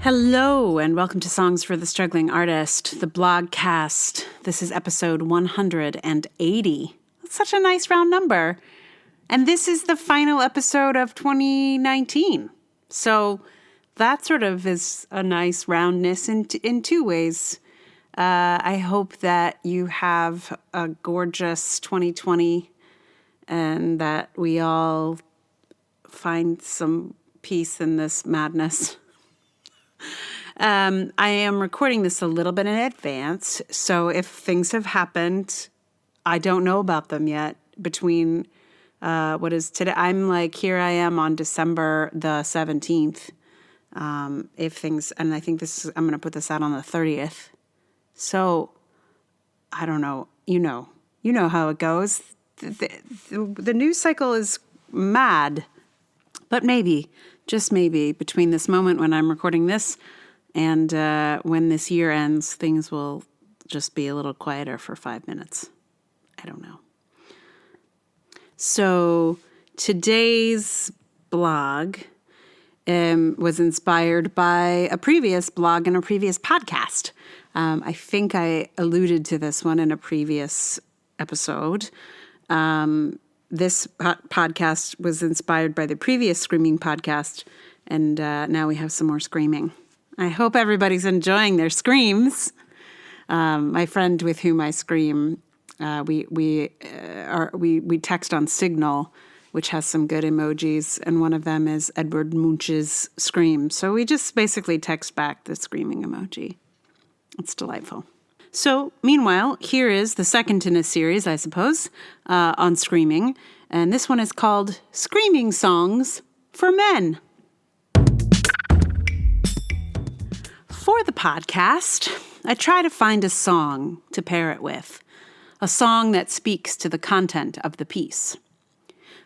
Hello, and welcome to Songs for the Struggling Artist, the blogcast. This is episode 180. That's such a nice round number. And this is the final episode of 2019. So that sort of is a nice roundness in two ways. I hope that you have a gorgeous 2020 and that we all find some peace in this madness. I am recording this a little bit in advance, so if things have happened, I don't know about them yet. Between what is today, here I am on December the 17th. If things, and I think I'm going to put this out on the 30th. So I don't know. You know how it goes. The news cycle is mad, but maybe. Just maybe, between this moment when I'm recording this and when this year ends, things will just be a little quieter for 5 minutes. I don't know. So today's blog was inspired by a previous blog and a previous podcast. I think I alluded to this one in a previous episode. This podcast was inspired by the previous screaming podcast, and now we have some more screaming. I hope everybody's enjoying their screams. My friend with whom I scream, we text on Signal, which has some good emojis, and one of them is Edward Munch's scream. So we just basically text back the screaming emoji. It's delightful. So, meanwhile, here is the second in a series, I suppose, on screaming. And this one is called Screaming Songs for Men. For the podcast, I try to find a song to pair it with, a song that speaks to the content of the piece.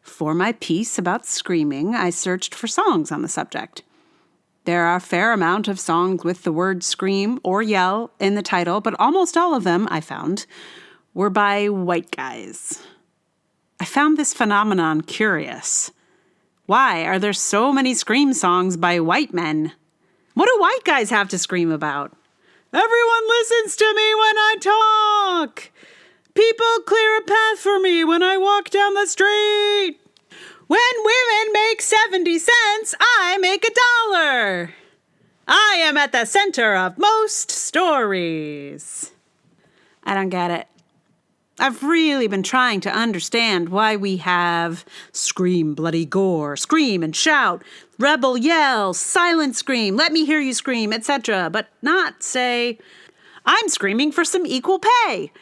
For my piece about screaming, I searched for songs on the subject. There are a fair amount of songs with the word scream or yell in the title, but almost all of them, I found, were by white guys. I found this phenomenon curious. Why are there so many scream songs by white men? What do white guys have to scream about? Everyone listens to me when I talk. People clear a path for me when I walk down the street. When women make 70 cents, I make $1. I am at the center of most stories. I don't get it. I've really been trying to understand why we have scream, bloody gore, scream and shout, rebel yell, silent scream, let me hear you scream, etc., but not say, I'm screaming for some equal pay.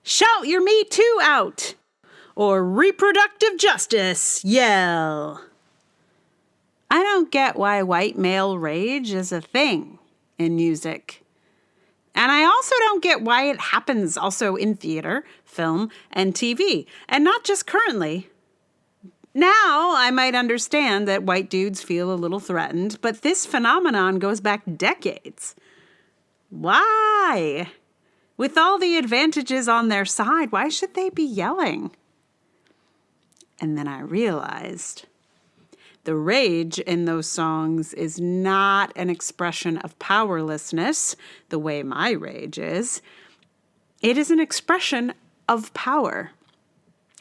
Shout your Me Too out. Or reproductive justice, yell. I don't get why white male rage is a thing in music. And I also don't get why it happens also in theater, film, and TV. And not just currently. Now I might understand that white dudes feel a little threatened, but this phenomenon goes back decades. Why? With all the advantages on their side, why should they be yelling? And then I realized the rage in those songs is not an expression of powerlessness, the way my rage is. It is an expression of power.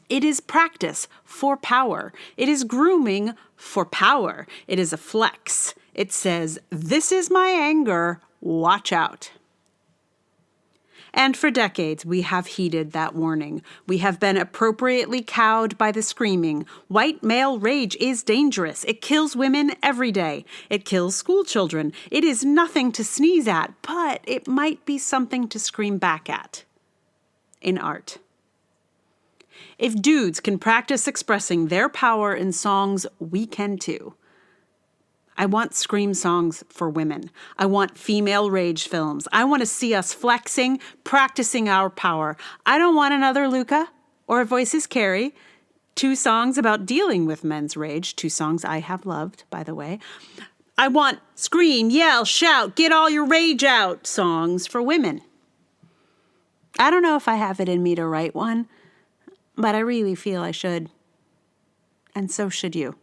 It is practice for power. It is grooming for power. It is a flex. It says, this is my anger, watch out. And for decades, we have heeded that warning. We have been appropriately cowed by the screaming. White male rage is dangerous. It kills women every day. It kills school children. It is nothing to sneeze at, but it might be something to scream back at. In art. If dudes can practice expressing their power in songs, we can too. I want scream songs for women. I want female rage films. I want to see us flexing, practicing our power. I don't want another Luca or Voices Carry. 2 songs about dealing with men's rage. 2 songs I have loved, by the way. I want scream, yell, shout, get all your rage out songs for women. I don't know if I have it in me to write one, but I really feel I should. And so should you.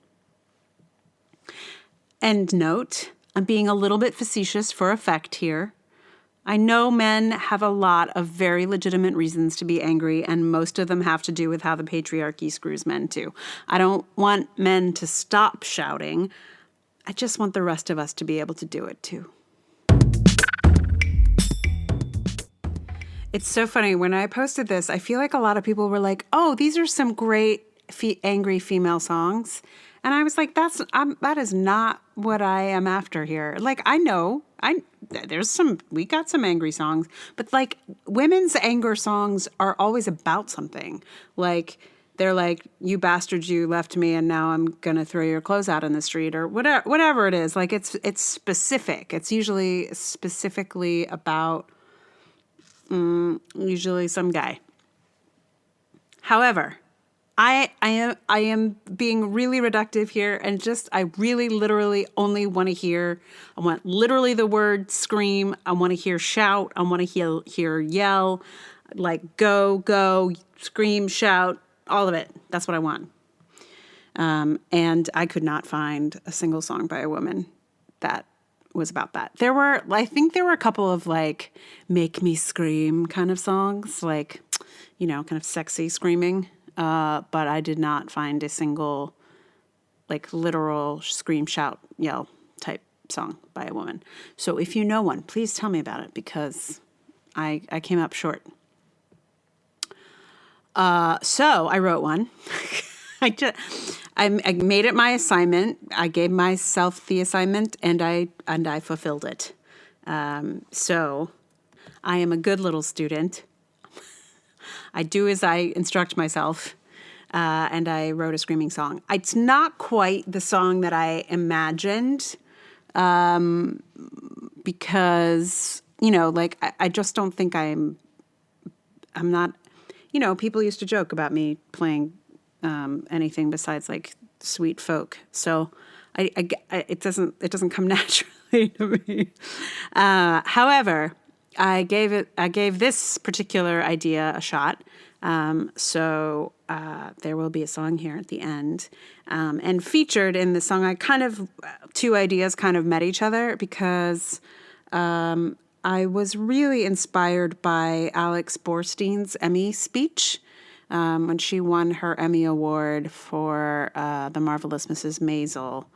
End note, I'm being a little bit facetious for effect here. I know men have a lot of very legitimate reasons to be angry, and most of them have to do with how the patriarchy screws men too. I don't want men to stop shouting. I just want the rest of us to be able to do it too. It's so funny. When I posted this, I feel like a lot of people were like, oh, these are some great angry female songs. And I was like, that is not what I am after here. Like, I know, we got some angry songs, but like women's anger songs are always about something. Like, they're like, you bastard, you left me and now I'm going to throw your clothes out in the street or whatever it is. Like, it's specific. It's usually specifically about usually some guy. However, I am being really reductive here, and I really literally only want to hear, I want literally the word scream, I want to hear shout, I want to hear yell, like go, scream, shout, all of it. That's what I want. And I could not find a single song by a woman that was about that. I think there were a couple of like make me scream kind of songs, like, kind of sexy screaming. But I did not find a single, like, literal scream, shout, yell type song by a woman. So if you know one, please tell me about it, because I came up short. So I wrote one. I made it my assignment. I gave myself the assignment, and I fulfilled it. So I am a good little student. I do as I instruct myself, and I wrote a screaming song. It's not quite the song that I imagined, because, I just don't think I'm not, people used to joke about me playing anything besides, like, sweet folk. So it doesn't come naturally to me. However, I gave this particular idea a shot. So there will be a song here at the end. And featured in the song, two ideas kind of met each other, because I was really inspired by Alex Borstein's Emmy speech when she won her Emmy Award for The Marvelous Mrs. Maisel.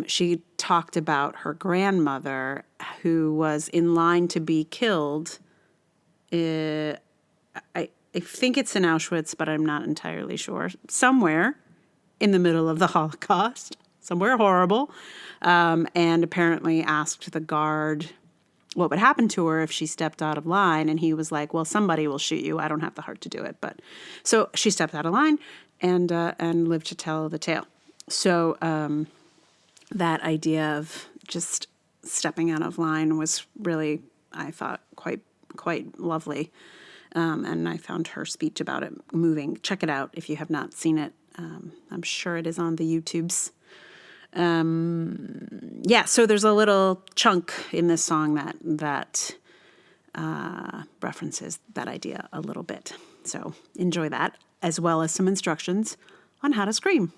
She talked about her grandmother, who was in line to be killed. I think it's in Auschwitz, but I'm not entirely sure. Somewhere in the middle of the Holocaust, somewhere horrible, and apparently asked the guard what would happen to her if she stepped out of line. And he was like, well, somebody will shoot you. I don't have the heart to do it. But so she stepped out of line and lived to tell the tale. So that idea of just stepping out of line was really, I thought, quite lovely. And I found her speech about it moving. Check it out if you have not seen it. I'm sure it is on the YouTubes. So there's a little chunk in this song that references that idea a little bit. So enjoy that, as well as some instructions on how to scream.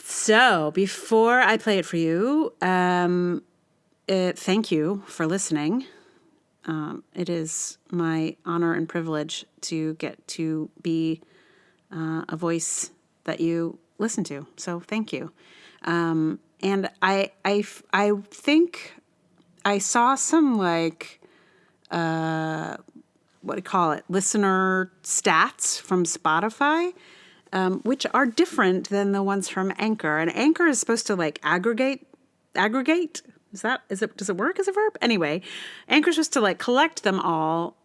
So before I play it for you, thank you for listening. It is my honor and privilege to get to be a voice that you listen to. So thank you. And I think I saw some what do you call it? Listener stats from Spotify, which are different than the ones from Anchor. And Anchor is supposed to aggregate. Does it work as a verb? Anyway, Anchor's supposed to collect them all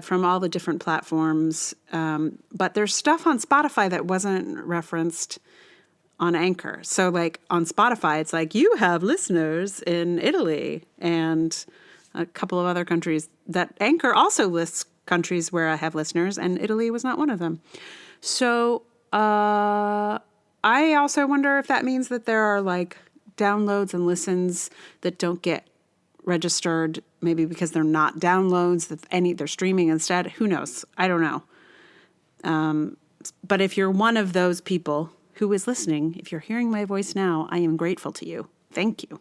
from all the different platforms. But there's stuff on Spotify that wasn't referenced on Anchor. So on Spotify, it's you have listeners in Italy and a couple of other countries. That Anchor also lists countries where I have listeners, and Italy was not one of them. So I also wonder if that means that there are downloads and listens that don't get registered, maybe because they're not downloads, they're streaming instead. Who knows? I don't know. But if you're one of those people who is listening, if you're hearing my voice now, I am grateful to you. Thank you.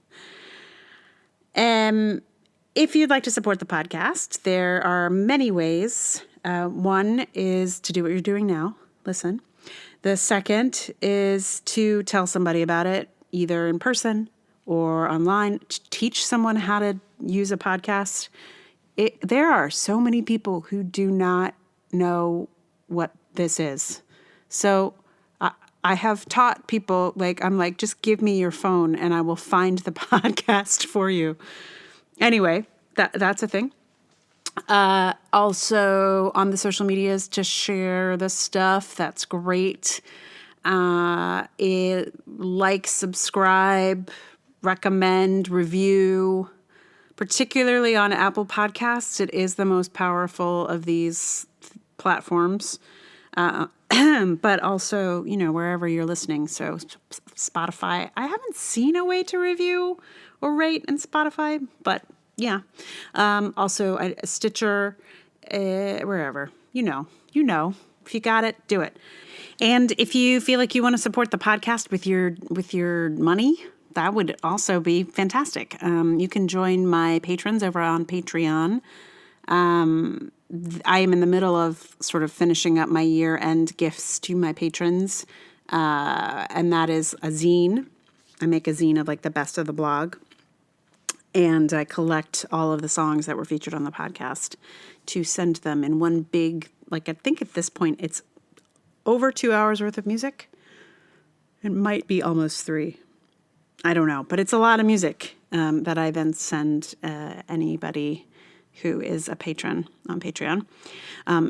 If you'd like to support the podcast, there are many ways. One is to do what you're doing now. Listen. The second is to tell somebody about it, either in person or online. Teach someone how to use a podcast. There are so many people who do not know what this is. So I have taught people, I'm like, just give me your phone and I will find the podcast for you. Anyway, that's a thing. Also on the social medias to share the stuff. That's great. Subscribe, recommend, review, particularly on Apple Podcasts. It is the most powerful of these platforms. But also, wherever you're listening. So Spotify, I haven't seen a way to review or rate in Spotify, but yeah. Also Stitcher, wherever, you know, if you got it, do it. And if you feel like you want to support the podcast with your money, that would also be fantastic. You can join my patrons over on Patreon. I am in the middle of sort of finishing up my year-end gifts to my patrons, and that is a zine. I make a zine of the best of the blog, and I collect all of the songs that were featured on the podcast to send them in one big, I think at this point it's over 2 hours worth of music. It might be almost 3. I don't know, but it's a lot of music that I then send anybody who is a patron on Patreon.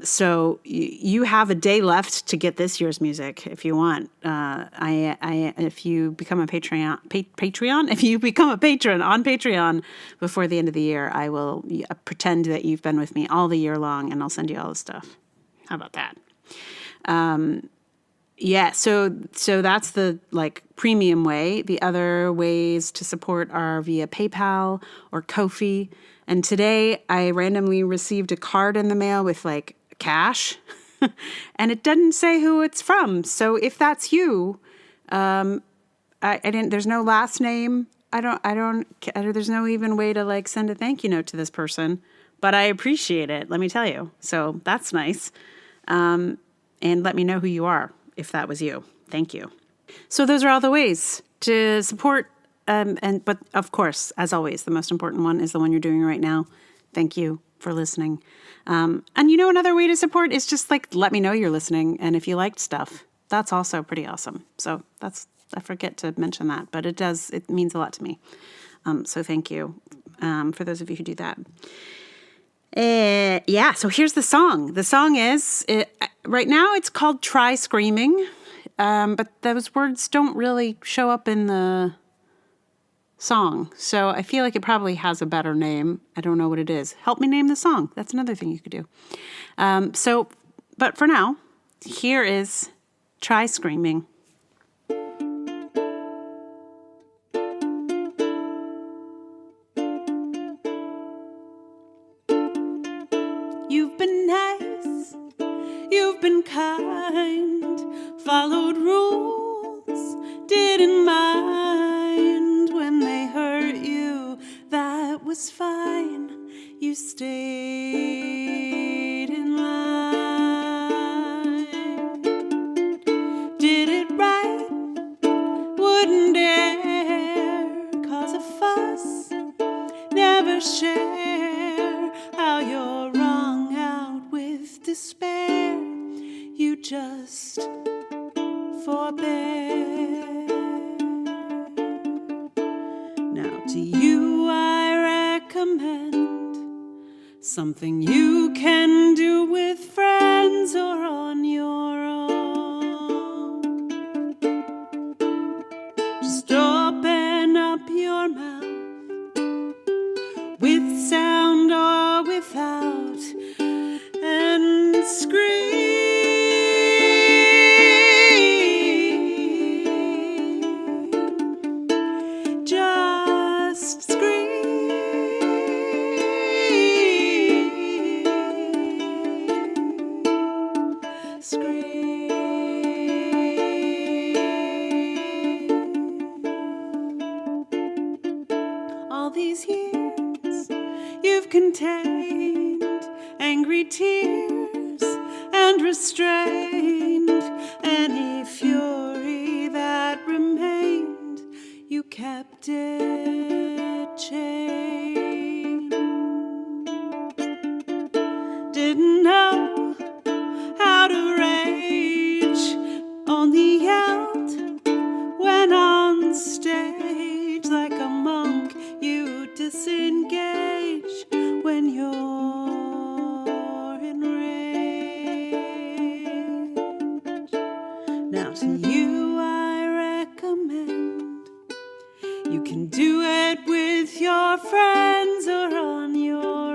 So you have a day left to get this year's music if you want. If you become a Patreon, if you become a patron on Patreon before the end of the year, I will pretend that you've been with me all the year long, and I'll send you all the stuff. How about that? Yeah, so that's the premium way. The other ways to support are via PayPal or Ko-fi. And today I randomly received a card in the mail with cash, and it doesn't say who it's from. So if that's you, I didn't. There's no last name. There's no even way to send a thank you note to this person, but I appreciate it. Let me tell you. So that's nice. And let me know who you are if that was you. Thank you. So those are all the ways to support. But of course, as always, the most important one is the one you're doing right now. Thank you for listening. And another way to support is just let me know you're listening. And if you liked stuff, that's also pretty awesome. So I forget to mention that, but it means a lot to me. So thank you for those of you who do that. So here's the song. The song is, right now it's called Try Screaming, but those words don't really show up in the song. So I feel like it probably has a better name. I don't know what it is. Help me name the song. That's another thing you could do. But for now, here is Try Screaming. You've been nice, you've been kind, followed rules, didn't mind when they hurt you, that was fine, you stayed in line. Did it right, wouldn't dare cause a fuss, never share how you're wrung out with despair, you just forbear. Now to you I recommend something you can do with friends or on your own. Just open up your mouth, with sound or without, and scream. Just scream. Scream. these years, you've contained angry tears and restrained any fury that remained. You kept it chained. Didn't know how to rage, only yelled when on stage. Like a monk, you disengage when you're enraged. Now to you I recommend, you can do it with your friends or on your